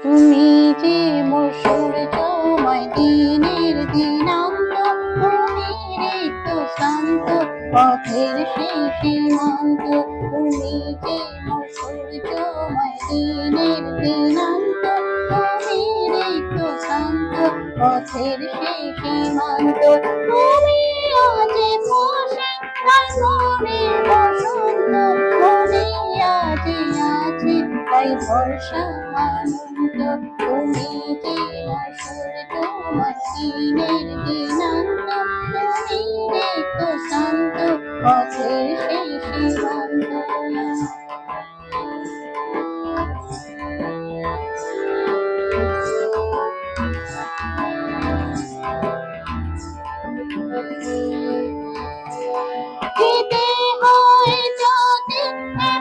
তুমি যে মোর সূর্যময় দিনের দিনান্ত, তুমি ঋতু শান্ত পথের সেই সীমান্ত। তুমি যে মোর সূর্যময় দিনের দিনান্ত, তুমি ঋতু শান্ত পথের সেই সীমান্ত। তুমি আজ বসে তাই মনে বসন্ত, মনে আজ আছে তাই বর্ষা আনন্দ। তুমি যে সূর্যময় দিনের দিনান্ত, তুমি ঋতু শান্ত পথের সেই সীমান্ত। যেতে হয় যদি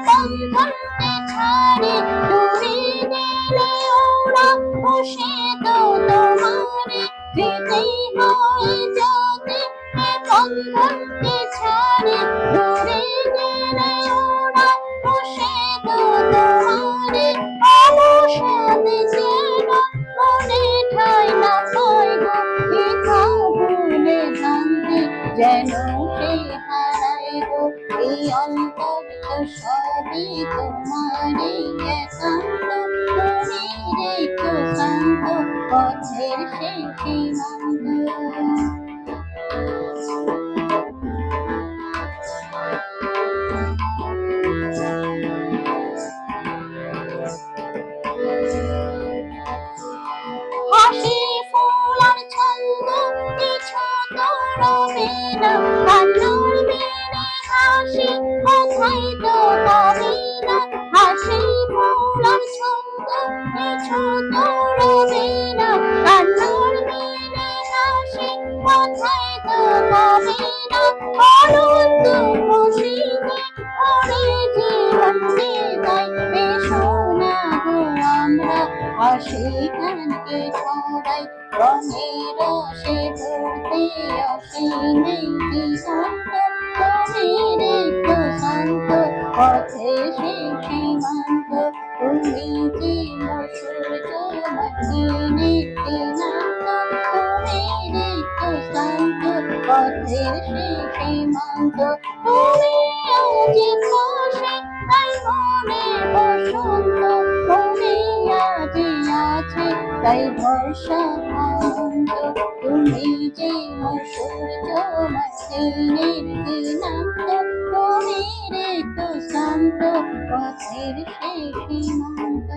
বন্ধনকে ছাড়ি, দূরে গেলে ওরা বসে তো তোমারে। যেতে হয় যদি বন্ধনকে ছাড়ি, দূরে গেলে ওরা বসে তো তোমারে। অবসাদে যেন মনে ঠাই না পায় গো, পিঠা ভুলে জানতে যেন সে হারায় গো। এই অন্তর তো সবই তোমারই একান্ত, তুমি রেখো শান্ত পথের সেই সীমান্ত। হাসি ফুল আর ছন্দ কিছু তো রবে না, কান্নার মেরে হাসি কোথায় তো পাবে না। হাসি ফুল আর ছন্দ কিছু তো রবে না, কান্নার মেরে হাসি কোথায় তো পাবে না। অনন্ত খুশিতে ভরে জীবন তাই এসো না গো আমরা হাসি গানকে ছড়াই, রঙের রসে ভর্তি অসীমে দিগন্ত। তুমি রেখো শান্ত পথে সেই সীমান্ত। তুমি যে মোর সূর্যময় দিনের দিনান্ত, তুমি রেখো শান্ত পথের সেই সীমান্ত। তুমি আজ বসে তাই মনে বসন্ত, মনে আজ আছে তাই ভরসা আনন্দ। তুমি যে মোর সূর্যময় দিনের দিনান্ত, তুমি রেখো শান্ত পথের সেই সীমান্ত।